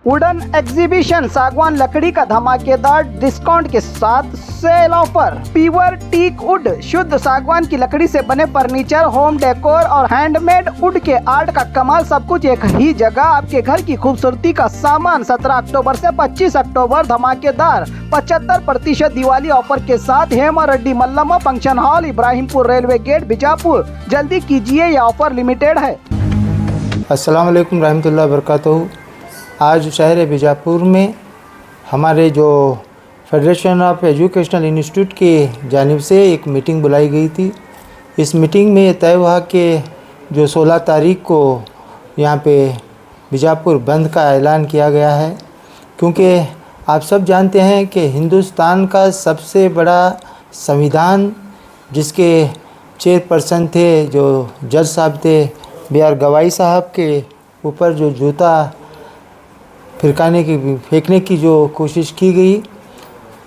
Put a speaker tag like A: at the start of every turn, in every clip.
A: Wooden exhibition सागवान लकड़ी का धमाकेदार डिस्काउंट के साथ sale offer. Pure teak wood शुद्ध सागवान की लकड़ी से बने फर्नीचर, होम डेकोर और हैंडमेड वुड के आर्ट का कमाल, सब कुछ एक ही जगह। आपके घर की खूबसूरती का सामान 17 अक्टूबर से 25 अक्टूबर धमाकेदार 75% दिवाली ऑफर के साथ Hema Reddy Mallamma function hall, Ibrahimpur railway gate, Bijapur. जल्दी कीजिए, यह ऑफर लिमिटेड है।
B: अस्सलाम वालेकुम रहमतुल्लाहि व बरकातहू। आज शहर बीजापुर में हमारे जो फेडरेशन ऑफ एजुकेशनल इंस्टीट्यूट की जानिब से एक मीटिंग बुलाई गई थी। इस मीटिंग में तय हुआ कि जो 16 तारीख को यहाँ पे बीजापुर बंद का ऐलान किया गया है, क्योंकि आप सब जानते हैं कि हिंदुस्तान का सबसे बड़ा संविधान, जिसके चेयरपर्सन थे जो जज साहब थे B.R. गवाई साहब, के ऊपर जो जूता फेंकने की जो कोशिश की गई,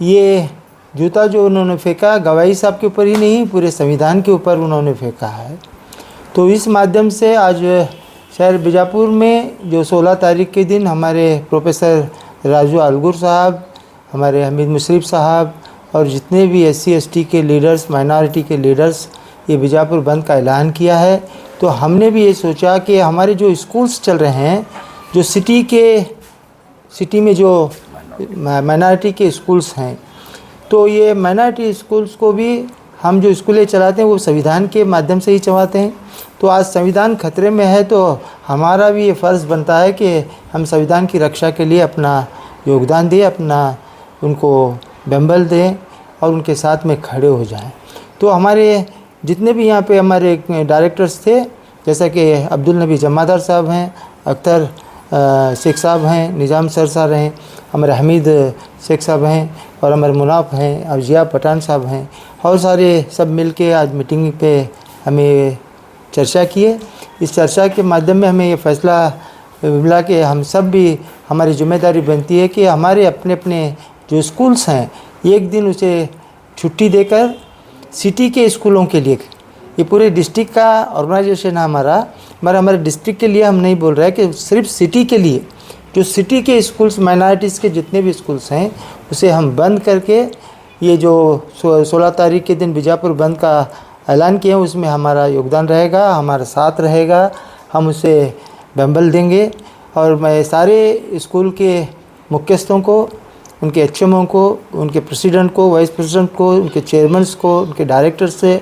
B: ये जूता जो उन्होंने फेंका गवाई साहब के ऊपर ही नहीं, पूरे संविधान के ऊपर उन्होंने फेंका है। तो इस माध्यम से आज शहर बीजापुर में जो 16 तारीख के दिन हमारे प्रोफेसर राजू अलगुर साहब, हमारे हमीद मुशर्रफ साहब और जितने भी SC/ST के लीडर्स, माइनॉरिटी के लीडर्स, ये बीजापुर बंद का ऐलान किया है। तो हमने भी ये सोचा कि हमारे जो स्कूल्स चल रहे हैं, जो सिटी में जो माइनॉरिटी के स्कूल्स हैं, तो ये माइनॉरिटी स्कूल्स को भी हम जो स्कूलें चलाते हैं वो संविधान के माध्यम से ही चलाते हैं। तो आज संविधान खतरे में है, तो हमारा भी ये फ़र्ज़ बनता है कि हम संविधान की रक्षा के लिए अपना योगदान दें, अपना उनको बेंबल दें और उनके साथ में खड़े हो जाएं। तो हमारे जितने भी यहाँ पे हमारे डायरेक्टर्स थे, जैसा कि अब्दुल नबी जमादार साहब हैं, अख्तर शेख साहब हैं, निज़ाम सर साहब हैं, हमारे हमीद शेख साहब हैं और हमारे मुनाफ हैं, और जिया पठान साहब हैं, और सारे सब मिल के आज मीटिंग पे हमें चर्चा किए। इस चर्चा के माध्यम में हमें ये फ़ैसला मिला कि हम सब भी, हमारी ज़िम्मेदारी बनती है कि हमारे अपने अपने जो स्कूल्स हैं, एक दिन उसे छुट्टी देकर सिटी के स्कूलों के लिए, ये पूरे डिस्ट्रिक्ट का ऑर्गेनाइजेशन है हमारे डिस्ट्रिक्ट के लिए हम नहीं बोल रहे हैं कि सिर्फ सिटी के लिए, जो सिटी के स्कूल्स, माइनॉरिटीज़ के जितने भी स्कूल्स हैं, उसे हम बंद करके ये जो 16 तारीख के दिन बीजापुर बंद का ऐलान किया है, उसमें हमारा योगदान रहेगा, हमारा साथ रहेगा, हम उसे बेंबल देंगे। और मैं सारे स्कूल के मुख्यस्थों को, उनके HMO को, उनके प्रेसिडेंट को, वाइस प्रेसिडेंट को, उनके चेयरमैन्स को, उनके डायरेक्टर से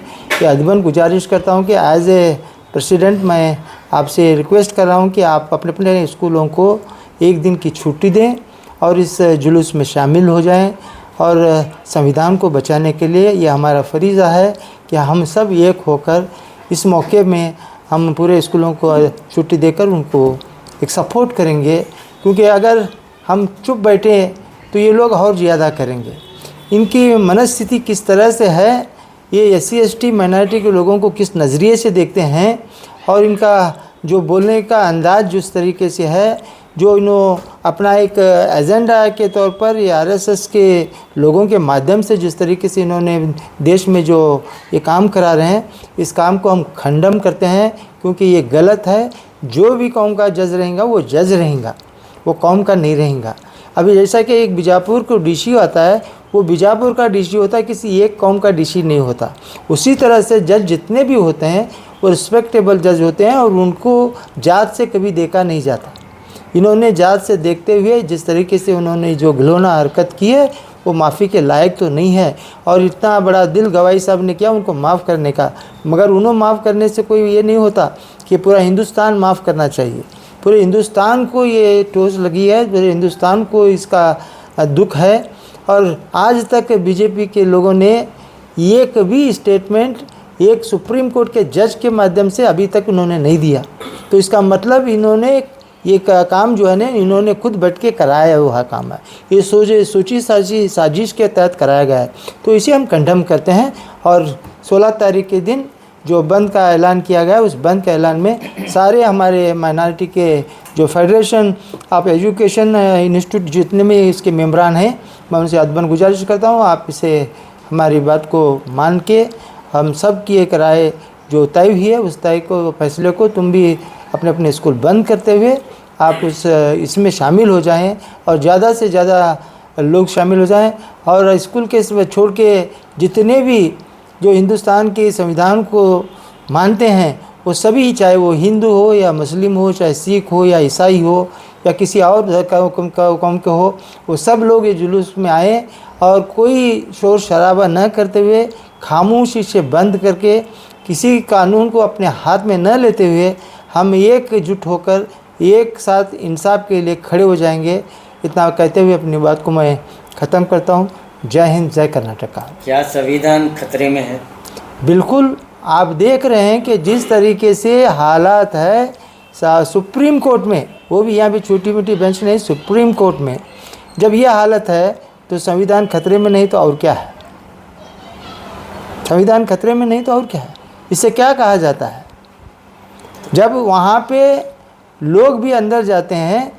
B: ये अदबन गुजारिश करता हूँ कि एज ए प्रेसिडेंट मैं आपसे रिक्वेस्ट कर रहा हूँ कि आप अपने अपने स्कूलों को एक दिन की छुट्टी दें और इस जुलूस में शामिल हो जाएं। और संविधान को बचाने के लिए ये हमारा फरीज़ा है कि हम सब एक होकर इस मौके में हम पूरे स्कूलों को छुट्टी देकर उनको एक सपोर्ट करेंगे, क्योंकि अगर हम चुप बैठे तो ये लोग और ज़्यादा करेंगे। इनकी मनस्थिति किस तरह से है, ये SC/ST माइनॉरिटी के लोगों को किस नज़रिए से देखते हैं, और इनका जो बोलने का अंदाज़ जिस तरीके से है, जो इन्होंने अपना एक एजेंडा के तौर पर ये RSS के लोगों के माध्यम से जिस तरीके से इन्होंने देश में जो ये काम करा रहे हैं, इस काम को हम खंडन करते हैं, क्योंकि ये गलत है। जो भी कौम का जज रहेगा वो जज रहेगा, वो कौम का नहीं रहेगा। अभी जैसा कि एक बीजापुर को DC होता है, वो बीजापुर का DC होता है, किसी एक कौम का DC नहीं होता। उसी तरह से जज जितने भी होते हैं वो रिस्पेक्टेबल जज होते हैं और उनको जात से कभी देखा नहीं जाता। इन्होंने जात से देखते हुए जिस तरीके से उन्होंने जो घिनौना हरकत की है, वो माफ़ी के लायक तो नहीं है। और इतना बड़ा दिल गवाई साहब ने किया उनको माफ़ करने का, मगर उन्होंने माफ़ करने से कोई ये नहीं होता कि पूरा हिंदुस्तान माफ़ करना चाहिए। पूरे हिंदुस्तान को ये ठोस लगी है, पूरे हिंदुस्तान को इसका दुख है। और आज तक BJP के लोगों ने एक भी स्टेटमेंट एक सुप्रीम कोर्ट के जज के माध्यम से अभी तक उन्होंने नहीं दिया। तो इसका मतलब इन्होंने ये काम जो है ना, इन्होंने खुद बैठ के कराया हुआ काम है, ये सोची साजिश के तहत कराया गया है। तो इसे हम कंडम करते हैं। और 16 तारीख के दिन जो बंद का ऐलान किया गया, उस बंद के ऐलान में सारे हमारे माइनॉरिटी के जो फेडरेशन ऑफ एजुकेशन इंस्टीट्यूट जितने में इसके मेम्बरान हैं, मैं उनसे अदबन गुजारिश करता हूँ, आप इसे हमारी बात को मान के हम सब की एक राय जो तय हुई है, उस तय को, फैसले को तुम भी अपने अपने स्कूल बंद करते हुए आप इसमें शामिल हो जाएं और ज़्यादा से ज़्यादा लोग शामिल हो जाएं और स्कूल के छोड़ के जितने भी जो हिंदुस्तान के संविधान को मानते हैं वो सभी, चाहे वो हिंदू हो या मुस्लिम हो, चाहे सिख हो या ईसाई हो या किसी और कौम के हो, वो सब लोग ये जुलूस में आए और कोई शोर शराबा न करते हुए, खामोशी से बंद करके, किसी कानून को अपने हाथ में न लेते हुए हम एकजुट होकर एक साथ इंसाफ के लिए खड़े हो जाएंगे। इतना कहते हुए अपनी बात को मैं ख़त्म करता हूँ। जय हिंद, जय कर्नाटका।
C: क्या संविधान खतरे में है?
B: बिल्कुल, आप देख रहे हैं कि जिस तरीके से हालात है सुप्रीम कोर्ट में, वो भी यहाँ पे छोटी मोटी बेंच नहीं, सुप्रीम कोर्ट में जब यह हालत है तो संविधान खतरे में नहीं तो और क्या है? संविधान खतरे में नहीं तो और क्या है? इससे क्या कहा जाता है? जब वहाँ पे लोग भी अंदर जाते हैं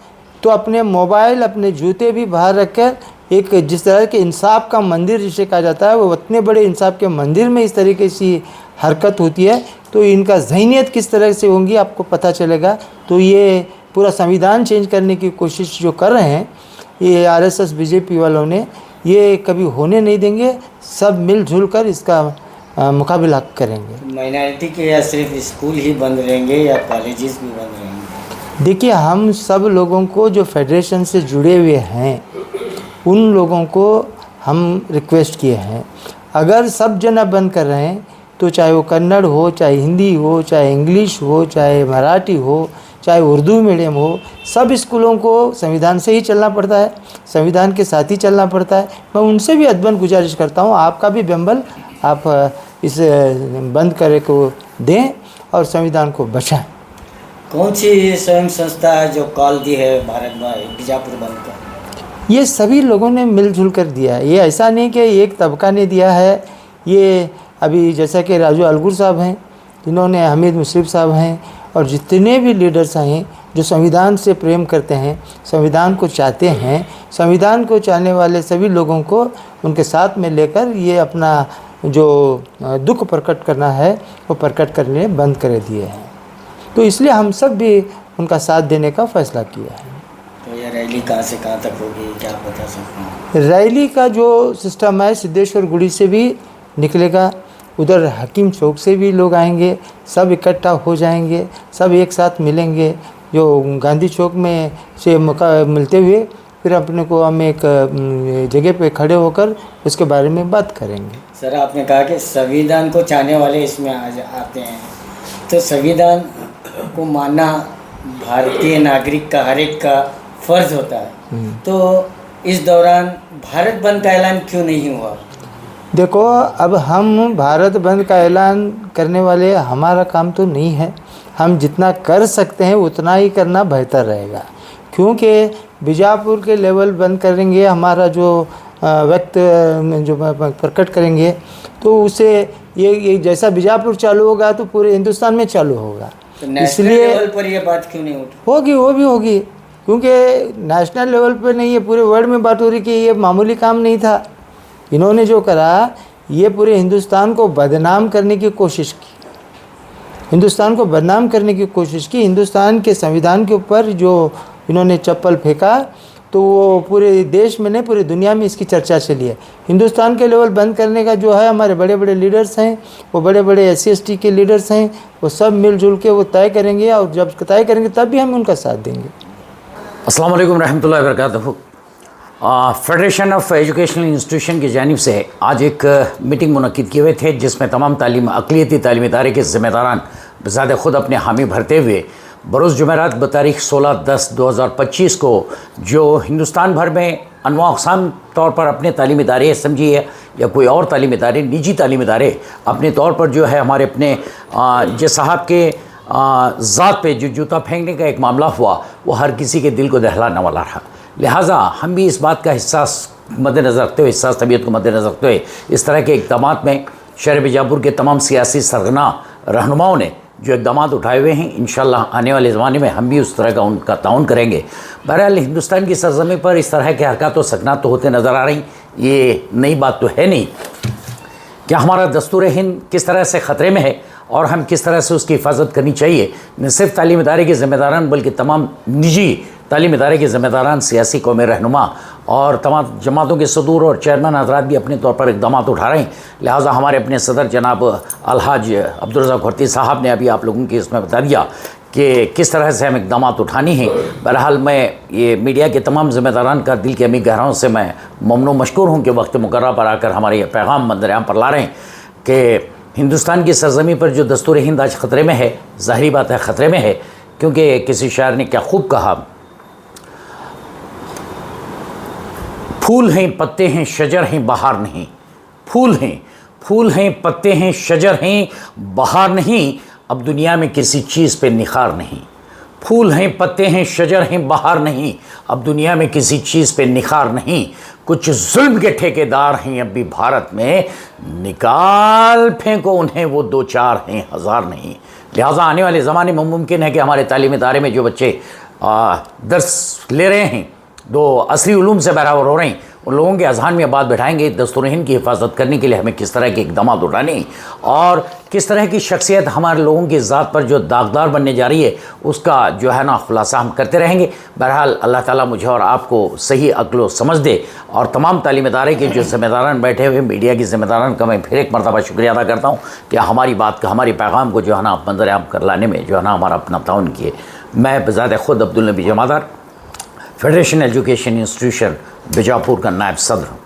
B: तो अपने मोबाइल, अपने जूते भी बाहर रखकर, एक जिस तरह के इंसाफ का मंदिर जिसे कहा जाता है, वो इतने बड़े इंसाफ के मंदिर में इस तरीके की हरकत होती है तो इनका ज़हनियत किस तरह से होंगी आपको पता चलेगा। तो ये पूरा संविधान चेंज करने की कोशिश जो कर रहे हैं ये आरएसएस बीजेपी वालों ने, ये कभी होने नहीं देंगे। सब मिलजुल कर इसका मुकाबला करेंगे।
C: माइनॉरिटी के या सिर्फ स्कूल ही बंद रहेंगे या कॉलेजेस भी बंद रहेंगे?
B: देखिए, हम सब लोगों को जो फेडरेशन से जुड़े हुए हैं उन लोगों को हम रिक्वेस्ट किए हैं, अगर सब जना बंद कर रहे हैं तो चाहे वो कन्नड़ हो, चाहे हिंदी हो, चाहे इंग्लिश हो, चाहे मराठी हो, चाहे उर्दू मीडियम हो, सब स्कूलों को संविधान से ही चलना पड़ता है, संविधान के साथ ही चलना पड़ता है। मैं उनसे भी अदबन गुजारिश करता हूँ, आपका भी बेंबल आप इस बंद करे को दें और संविधान को बचाएं।
C: कौन सी स्वयं संस्था है जो कॉल दी है भारत में बीजापुर बंद का?
B: ये सभी लोगों ने मिलजुल कर दिया है। ये ऐसा नहीं कि एक तबका ने दिया है। ये अभी जैसा कि राजू अलगुर साहब हैं, जिन्होंने हमीद मुशर्रफ साहब हैं, और जितने भी लीडर्स हैं जो संविधान से प्रेम करते हैं, संविधान को चाहते हैं, संविधान को चाहने वाले सभी लोगों को उनके साथ में लेकर ये अपना जो दुख प्रकट करना है वो प्रकट करने बंद कर दिए हैं। तो इसलिए हम सब भी उनका साथ देने का फैसला किया है।
C: तो ये रैली कहाँ से कहाँ तक होगी, क्या आप बता सकते हैं?
B: रैली का जो सिस्टम है सिद्धेश्वर गुड़ी से भी निकलेगा, उधर हकीम चौक से भी लोग आएंगे, सब इकट्ठा हो जाएंगे, सब एक साथ मिलेंगे। जो गांधी चौक में से मौका मिलते हुए फिर अपने को हम एक जगह पे खड़े होकर उसके बारे में बात करेंगे।
C: सर, आपने कहा कि संविधान को चाहने वाले इसमें आते हैं, तो संविधान को मानना भारतीय नागरिक का हर एक का फर्ज होता है, तो इस दौरान भारत बंद का ऐलान क्यों नहीं हुआ?
B: देखो, अब हम भारत बंद का ऐलान करने वाले, हमारा काम तो नहीं है। हम जितना कर सकते हैं उतना ही करना बेहतर रहेगा, क्योंकि बीजापुर के लेवल बंद करेंगे, हमारा जो वक्त जो प्रकट करेंगे तो उसे ये जैसा बीजापुर चालू होगा तो पूरे हिंदुस्तान में चालू होगा।
C: तो इसलिए लेवल पर ये बात क्यों नहीं उठी?
B: होगी, वो भी होगी, क्योंकि नेशनल लेवल पर नहीं, ये पूरे वर्ल्ड में बात हो रही कि ये मामूली काम नहीं था। इन्होंने जो करा ये पूरे हिंदुस्तान को बदनाम करने की कोशिश की, हिंदुस्तान को बदनाम करने की कोशिश की। हिंदुस्तान के संविधान के ऊपर जो इन्होंने चप्पल फेंका तो वो पूरे देश में नहीं पूरी दुनिया में इसकी चर्चा चली है। हिंदुस्तान के लेवल बंद करने का जो है, हमारे बड़े बड़े लीडर्स हैं, वो बड़े बड़े SC/ST के लीडर्स हैं, वो सब मिलजुल के वो तय करेंगे, और जब तय करेंगे तब भी हम उनका साथ देंगे।
D: अस्सलाम वालेकुम रहमतुल्लाहि व बरकातहू। फेडरेशन ऑफ एजुकेशनल इंस्टीट्यूशन की जानिब से आज एक मीटिंग मुनक्किद किए हुए थे, जिसमें तमाम अक़लियती तालीमी इदारे के ज़िम्मेदारान बज़ात ख़ुद अपने हामी भरते हुए बरोज़ जुमेरात बतारीख़ 16/10/2025 को जो हिंदुस्तान भर में अनवा अक़साम तौर पर अपने तालीमी इदारे समझिए या कोई और तालीमी इदारे, निजी तालीमी इदारे अपने तौर पर जो है हमारे अपने जिस साहब के ज़ात पे जो जूता फेंकने का एक मामला हुआ वो हर किसी के दिल को दहलाने वाला रहा। लिहाजा हम भी इस बात का हिस्सा मद्देनज़र रखते हुए, हिस्सा तबीयत को मद्देनज़र रखते हुए इस तरह के इक़दाम में शहर बीजापुर के तमाम सियासी सरगना रहनुमाओं ने जो इक़दाम उठाए हुए हैं, इंशाअल्लाह आने वाले ज़माने में हम भी उस तरह का उनका ताउन करेंगे। बहरहाल हिंदुस्तान की सरज़मी पर इस तरह के हरकत व सकनात तो होते नज़र आ रही, ये नई बात तो है नहीं। क्या हमारा दस्तूर हिंद किस तरह से ख़तरे में है और हम किस तरह से उसकी हिफाजत करनी चाहिए, न सिर्फ तालीम इदारे के ज़िम्मेदारान बल्कि तमाम निजी तालीम इदारे के ज़िम्मेदारान, सियासी कौमी रहनुमा और तमाम जमातों के सदूर और चेयरमैन हज़रात भी अपने तौर पर इक़दाम उठा रहे हैं। लिहाजा हमारे अपने सदर जनाब अलहाज अब्दुल रज़ाक खर्ती साहब ने अभी आप लोगों की इसमें बता दिया कि किस तरह से हम इक़दाम उठानी हैं। बहरहाल मैं ये मीडिया के तमाम ज़िम्मेदारान का दिल के अमी गहराइयों से मैं ममनून मशकूर हूँ कि वक्त मुकर्रर पर आकर हमारे ये पैगाम मंज़र-ए-आम पर ला रहे हैं कि हिंदुस्तान की सरज़मीं पर जो दस्तूर हिंद आज ख़तरे में है, ज़ाहिरी बात है ख़तरे में है, क्योंकि किसी शायर ने क्या खूब कहा, फूल हैं पत्ते हैं शजर हैं बहार नहीं, फूल हैं पत्ते हैं शजर हैं बहार नहीं, अब दुनिया में किसी चीज़ पे निखार नहीं। फूल हैं पत्ते हैं शजर हैं बहार नहीं, अब दुनिया में किसी चीज़ पे निखार नहीं। कुछ जुल्म के ठेकेदार हैं अब भी भारत में, निकाल फेंको उन्हें वो दो चार हैं हज़ार नहीं। लिहाजा आने वाले ज़माने में मुमकिन है कि हमारे तालीमी इदारे में जो बच्चे दर्स ले रहे हैं, दो असली उलूम से बराबर हो रहे हैं, उन लोगों के अज़हान में बात बैठाएंगे दस्तूर हिंद की हिफाजत करने के लिए हमें किस तरह के इक़दाम उठाने और किस तरह की शख्सियत हमारे लोगों की ज़ात पर जो दागदार बनने जा रही है उसका जो है ना खुलासा हम करते रहेंगे। बहरहाल अल्लाह ताला मुझे और आपको सही अक्ल व समझ दे और तमाम तालीम इदारे के जो ज़िम्मेदारान बैठे हुए मीडिया के ज़िम्मेदारान का मैं फिर एक मरतबा शुक्रिया अदा करता हूँ कि हमारी बात का, हमारे पैगाम को जो है ना मंज़र-ए-आम कर लाने में जो है ना हमारा अपना ताउन किए। मैं बज़ात ख़ुद अब्दुल नबी जमादार फेडरेशन एजुकेशन इंस्टीट्यूशन बीजापुर का नायब सदर हूँ।